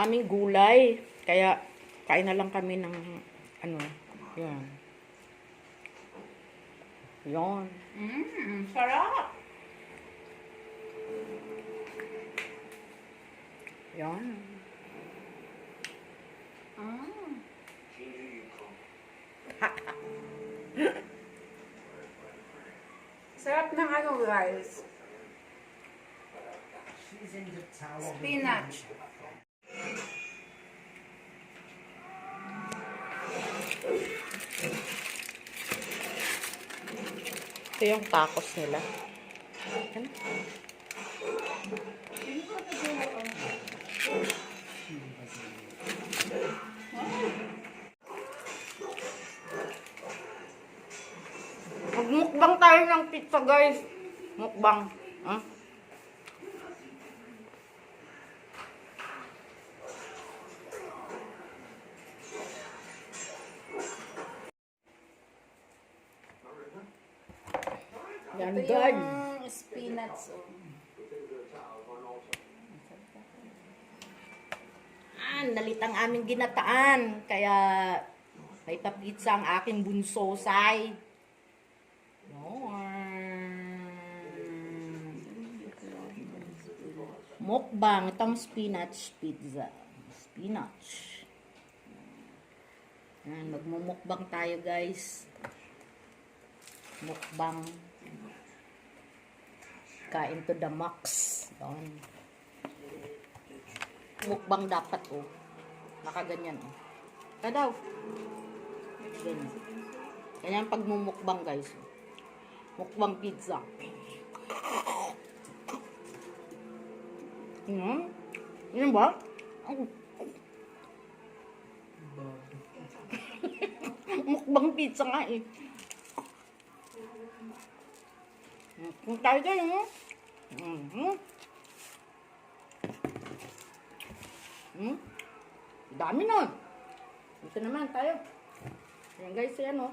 naming gulay. Kaya, kain na lang kami ng, ano, yan. Yan. Sarap! Yan. Sarap ng ano guys. Spinach. Ito yung tacos nila. Yan. Magmukbang tayo ng pizza, guys. Mukbang. Huh? Yan, Ito guys. yung spinach. Oh. Nalit ang aming ginataan. Kaya, may pa-pizza ang aking bunso, Sai. Mukbang. Itong spinach pizza. Spinach. Yan, magmumukbang tayo, guys. Mukbang. Kain to the max. Yan. Mukbang dapat, oh. Nakaganyan, oh. Kadaw. Ganyan. Ganyan pagmumukbang, guys. Mukbang pizza. Yan ba? Mukbang pizza nga, eh. Kung tayo tayo, dami na. Ito naman tayo. Yan guys, yan o.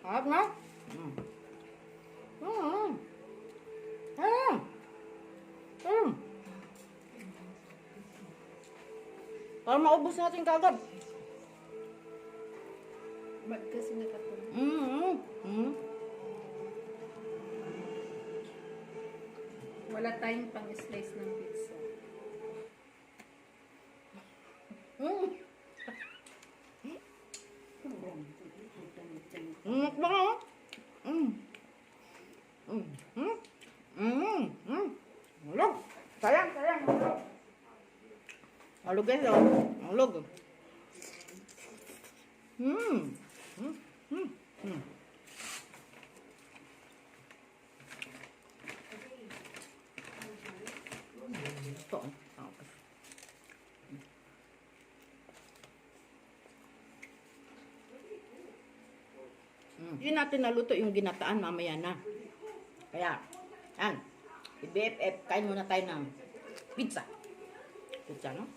Harap na. Para maubos natin kagad. Ba't kasi nakatulog? Wala tayong pang-slice ng pizza. Baka, Ulog. Sayang. Ulog. Ulog guys, ulog. Ito. Hindi natin naluto yung ginataan, mamaya na. Kaya, yan. I-BFF, kain muna tayo ng pizza. Pizza, no?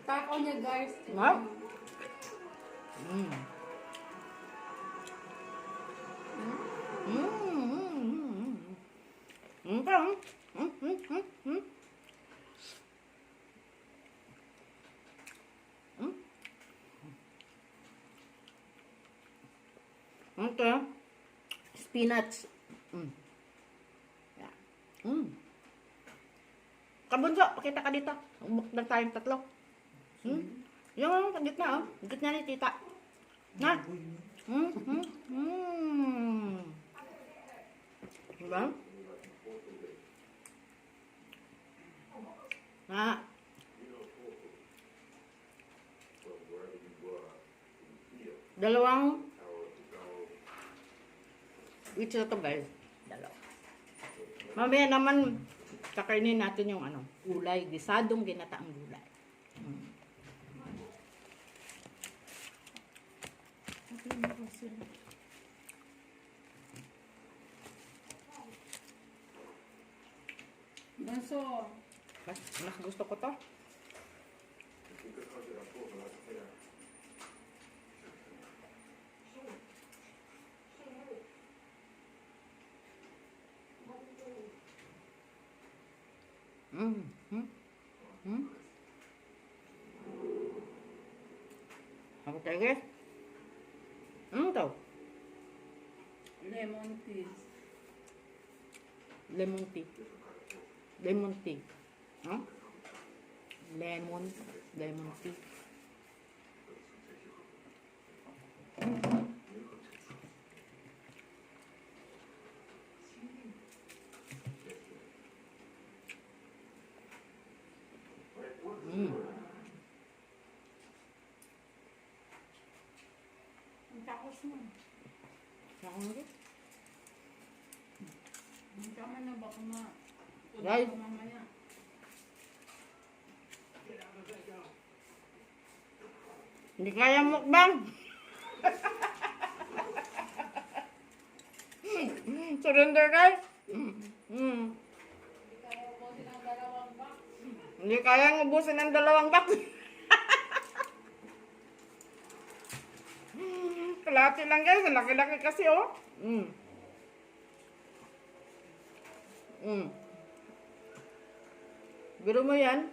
Taco niya guys. Wow. Okay. Spinach. Kabunso, pakita ka dito. Umukbang tayong tatlo. Yung gitna, oh. Gitna ni tita. Na? Diba? Na? Dalawang which na to guys? Dalawa. Mamaya naman kakainin natin yung ano, gulay, gisadong ginataang gulay. Bunso. Mas gusto ko to. Mm. Mm. Mm. Apa tayo guys? To? Lemon tea. Lemon tea. Lemon tea. Huh? Lemon tea. Mm. Ang takos mo. Saan ko? Ang tama na baka ma... Guys. Mamaya. Hindi kaya mukbang. Surrender guys. Hindi kaya ngubusin ang dalawang box. Kalahati lang guys. Laki-laki kasi oh. Biro mo yan.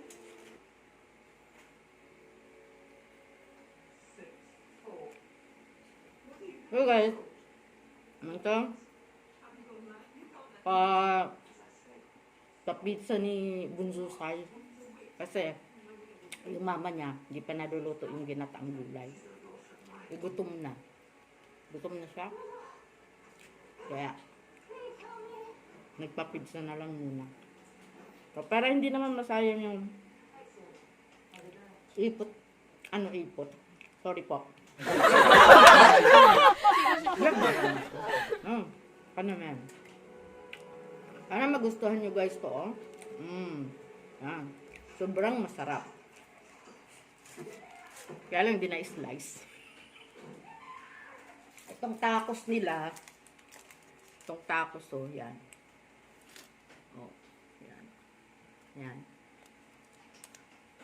So guys, ito sa pizza ni Bunso Sai. Kasi yung mama niya hindi pa naluluto yung ginataang gulay. Gutom na. Gutom na siya. Kaya nagpa-pizza na lang muna. So, para hindi naman masayang yung ipot. Ano ipot? Sorry po. Ano man. Sana magustuhan nyo guys to, oh. Sobrang masarap. Kaya lang hindi na-slice. Itong tacos nila, itong tacos, oh, yan. Oh, yan. Yan.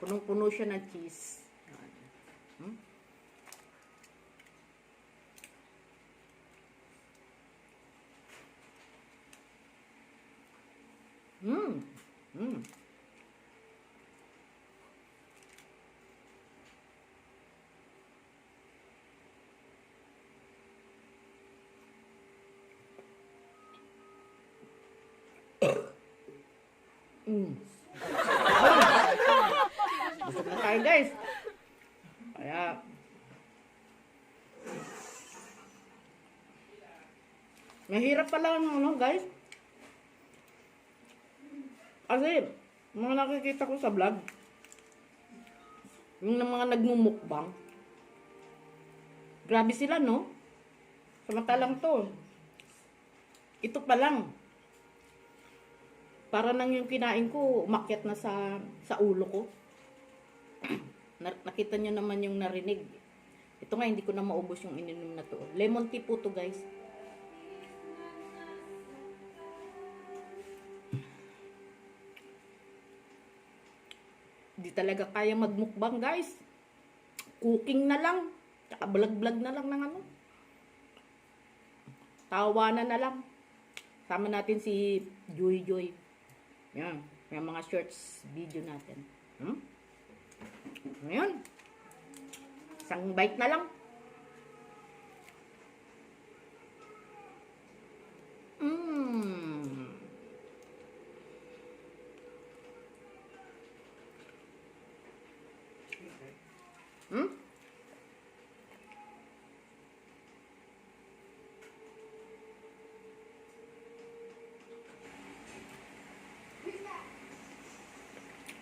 Punong-puno siya ng cheese. Yan. Busog na tayo guys. Kaya mahirap pala ano guys. Kasi mga nakikita ko sa vlog, yung mga nagmumukbang, grabe sila no. Samantalang to, ito pa lang, para nang yung kinain ko umakyat na sa ulo ko. Nakita nyo naman yung narinig. Ito nga hindi ko na maubos yung ininom na to. Lemon tea po to guys. Hindi talaga kaya magmukbang guys. Cooking na lang. Tsaka vlog-vlog na lang ng ano. Tawanan na lang. Sama natin si Joy Joy. Yan. Yung mga shorts video natin. Ngayon. Isang bite na lang.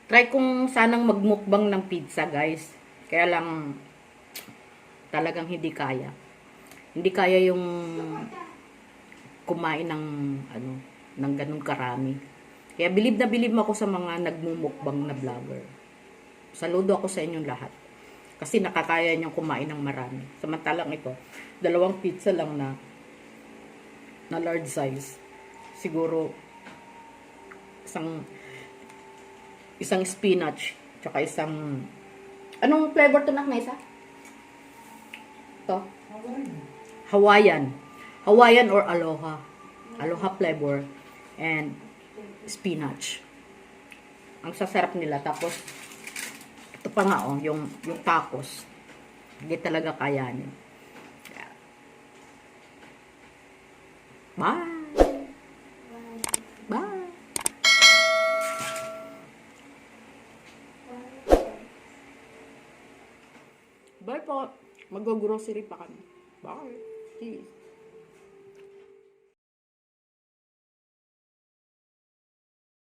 Try kong sanang magmukbang ng pizza, guys. Kaya lang, talagang hindi kaya. Hindi kaya yung kumain ng, ng ganun karami. Kaya bilib na bilib ako sa mga nagmumukbang na vlogger. Saludo ako sa inyong lahat. Kasi nakakaya niyong kumain ng marami. Samantalang ito, 2 pizza lang na large size. Siguro, isang spinach, tsaka isang Anong flavor to na isa? To? Hawaii. Hawaiian. Hawaiian or aloha. Aloha flavor. And spinach. Ang sasarap nila. Tapos, ito pa nga oh, yung tacos. Hindi talaga kayanin. Bye! Bye! Bye po! Mag-grocery pa kami. Bye! Cheers!